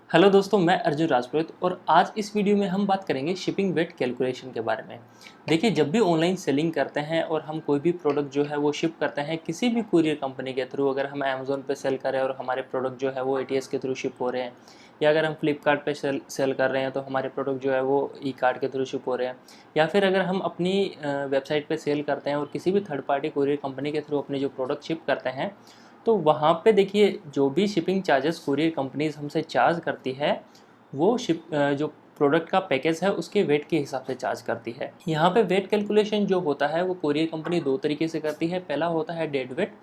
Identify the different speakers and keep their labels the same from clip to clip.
Speaker 1: Hello दोस्तों, मैं अर्जुन राजपुरोहित और आज इस वीडियो में हम बात करेंगे शिपिंग वेट कैलकुलेशन के बारे में। देखिए, जब भी ऑनलाइन सेलिंग करते हैं और हम कोई भी प्रोडक्ट जो है वो शिप करते हैं किसी भी कुरियर कंपनी के थ्रू, अगर हम अमेज़ॉन पे सेल करें और हमारे प्रोडक्ट जो है वो एटीएस के थ्रू शिप हो रहे हैं, या अगर हम फ्लिपकार्ट पे सेल कर रहे हैं तो हमारे प्रोडक्ट जो है वो ई कार्ट के थ्रू शिप हो रहे हैं, या फिर अगर हम अपनी वेबसाइट पर सेल करते हैं और किसी भी थर्ड पार्टी कुरियर कंपनी के थ्रू अपने जो प्रोडक्ट शिप करते हैं, तो वहाँ पे देखिए जो भी शिपिंग चार्जेस कुरियर कंपनीज हमसे चार्ज करती है वो जो प्रोडक्ट का पैकेज है उसके वेट के हिसाब से चार्ज करती है। यहाँ पे वेट कैलकुलेशन जो होता है वो कुरियर कंपनी दो तरीके से करती है। पहला होता है डेड वेट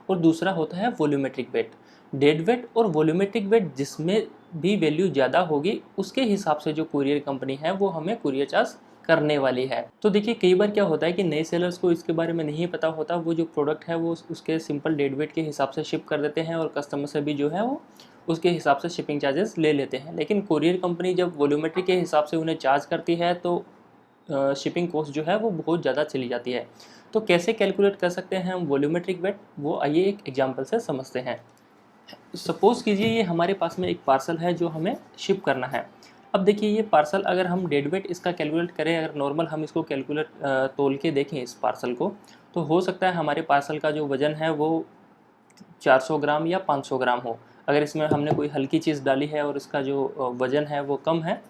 Speaker 1: और दूसरा होता है वॉल्यूमेट्रिक वेट। डेड वेट और वॉल्यूमेट्रिक वेट जिसमें भी वैल्यू ज़्यादा होगी उसके हिसाब से जो कुरियर कंपनी है वो हमें कुरियर चार्ज करने वाली है। तो देखिए, कई बार क्या होता है कि नए सेलर्स को इसके बारे में नहीं पता होता, वो जो प्रोडक्ट है वो उसके सिंपल डेड वेट के हिसाब से शिप कर देते हैं और कस्टमर से भी जो है वो उसके हिसाब से शिपिंग चार्जेस ले लेते हैं। लेकिन कुरियर कंपनी जब वॉल्यूमेट्री के हिसाब से उन्हें चार्ज करती है तो शिपिंग कॉस्ट जो है वो बहुत ज़्यादा चली जाती है। तो कैसे कैलकुलेट कर सकते हैं हम वॉल्यूमेट्रिक वेट, वो आइए एक एग्जांपल से समझते हैं। सपोज़ कीजिए ये हमारे पास में एक पार्सल है जो हमें शिप करना है। अब देखिए, ये पार्सल अगर हम डेड वेट इसका कैलकुलेट करें, अगर नॉर्मल हम इसको कैलकुलेट तोल के देखें इस पार्सल को, तो हो सकता है हमारे पार्सल का जो वज़न है वो 400 ग्राम या 500 ग्राम हो। अगर इसमें हमने कोई हल्की चीज़ डाली है और इसका जो वज़न है वो कम है,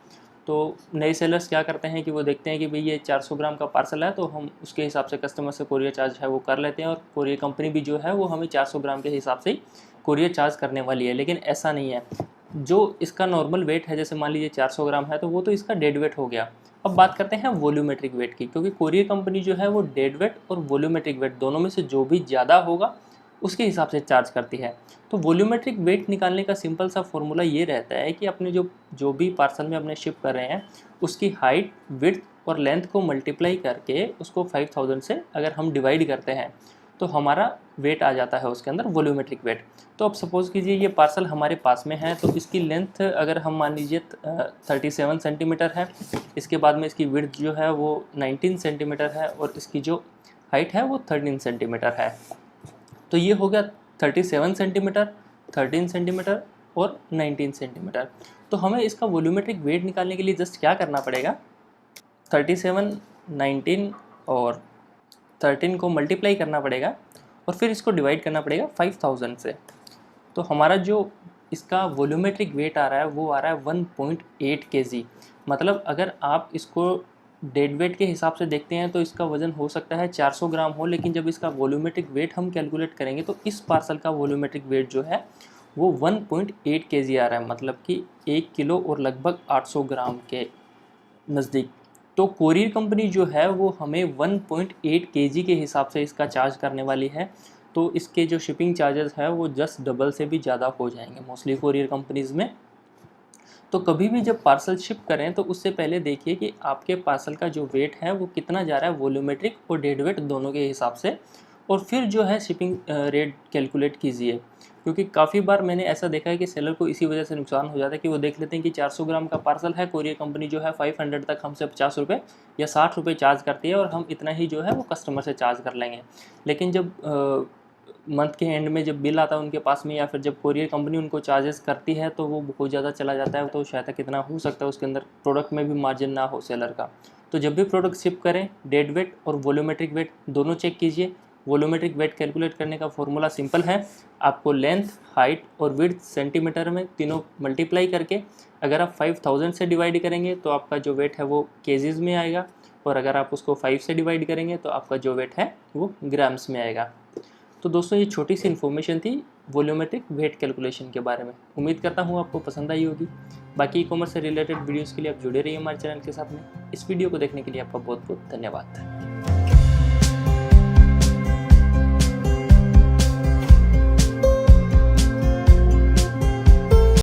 Speaker 1: तो नए सेलर्स क्या करते हैं कि वो देखते हैं कि भाई ये 400 ग्राम का पार्सल है, तो हम उसके हिसाब से कस्टमर से कोरियर चार्ज है वो कर लेते हैं, और कोरियर कंपनी भी जो है वो हमें 400 ग्राम के हिसाब से ही कोरियर चार्ज करने वाली है। लेकिन ऐसा नहीं है। जो इसका नॉर्मल वेट है, जैसे मान लीजिए 400 ग्राम है, तो वो तो इसका डेड वेट हो गया। अब बात करते हैं वॉल्यूमेट्रिक वेट की, क्योंकि कोरियर कंपनी जो है वो डेड वेट और वॉल्यूमेट्रिक वेट दोनों में से जो भी ज़्यादा होगा उसके हिसाब से चार्ज करती है। तो वॉल्यूमेट्रिक वेट निकालने का सिंपल सा फॉर्मूला ये रहता है कि अपने जो जो भी पार्सल में अपने शिप कर रहे हैं उसकी हाइट, विड्थ और लेंथ को मल्टीप्लाई करके उसको 5000 से अगर हम डिवाइड करते हैं तो हमारा वेट आ जाता है उसके अंदर वॉल्यूमेट्रिक वेट। तो अब सपोज़ कीजिए ये पार्सल हमारे पास में है, तो इसकी लेंथ अगर हम मान लीजिए 37 सेंटीमीटर है, इसके बाद में इसकी विड्थ जो है वो 19 सेंटीमीटर है और इसकी जो हाइट है वो 13 सेंटीमीटर है। तो ये हो गया 37 सेंटीमीटर, 13 सेंटीमीटर और 19 सेंटीमीटर। तो हमें इसका वॉल्यूमेट्रिक वेट निकालने के लिए जस्ट क्या करना पड़ेगा, 37, 19 और 13 को मल्टीप्लाई करना पड़ेगा और फिर इसको डिवाइड करना पड़ेगा 5000 से। तो हमारा जो इसका वॉल्यूमेट्रिक वेट आ रहा है वो आ रहा है 1.8 kg। मतलब अगर आप इसको डेड वेट के हिसाब से देखते हैं तो इसका वज़न हो सकता है 400 ग्राम हो, लेकिन जब इसका वॉल्यूमेट्रिक वेट हम कैलकुलेट करेंगे तो इस पार्सल का वॉल्यूमेट्रिक वेट जो है वो 1.8 kg आ रहा है, मतलब कि 1 किलो और लगभग 800 ग्राम के नज़दीक। तो कोरियर कंपनी जो है वो हमें 1.8 kg के हिसाब से इसका चार्ज करने वाली है। तो इसके जो शिपिंग चार्जेस है वो जस्ट डबल से भी ज़्यादा हो जाएंगे मोस्टली कोरियर कंपनीज़ में। तो कभी भी जब पार्सल शिप करें तो उससे पहले देखिए कि आपके पार्सल का जो वेट है वो कितना जा रहा है वॉल्यूमेट्रिक और डेड वेट दोनों के हिसाब से, और फिर जो है शिपिंग रेट कैलकुलेट कीजिए। क्योंकि काफ़ी बार मैंने ऐसा देखा है कि सेलर को इसी वजह से नुकसान हो जाता है कि वो देख लेते हैं कि 400 ग्राम का पार्सल है, कोरियर कंपनी जो है 500 तक हमसे 50 रुपये या 60 रुपये चार्ज करती है और हम इतना ही जो है वो कस्टमर से चार्ज कर लेंगे। लेकिन जब मंथ के एंड में जब बिल आता है उनके पास में, या फिर जब कोरियर कंपनी उनको चार्जेस करती है तो वो बहुत ज़्यादा चला जाता है। तो शायद कितना हो सकता है उसके अंदर प्रोडक्ट में भी मार्जिन ना हो सेलर का। तो जब भी प्रोडक्ट शिप करें डेड वेट और वॉल्यूमेट्रिक वेट दोनों चेक कीजिए। वॉल्यूमेट्रिक वेट कैलकुलेट करने का फॉर्मूला सिंपल है, आपको लेंथ, हाइट और विड्थ सेंटीमीटर में तीनों मल्टीप्लाई करके अगर आप 5000 से डिवाइड करेंगे तो आपका जो वेट है वो केजीज में आएगा, और अगर आप उसको 5 से डिवाइड करेंगे तो आपका जो वेट है वो ग्राम्स में आएगा। तो दोस्तों, ये छोटी सी इन्फॉर्मेशन थी वॉल्यूमेट्रिक वेट कैलकुलेशन के बारे में। उम्मीद करता हूँ आपको पसंद आई होगी। बाकी ई कॉमर्स से रिलेटेड वीडियोज़ के लिए आप जुड़े रहिए हमारे चैनल के साथ में। इस वीडियो को देखने के लिए आपका बहुत बहुत धन्यवाद।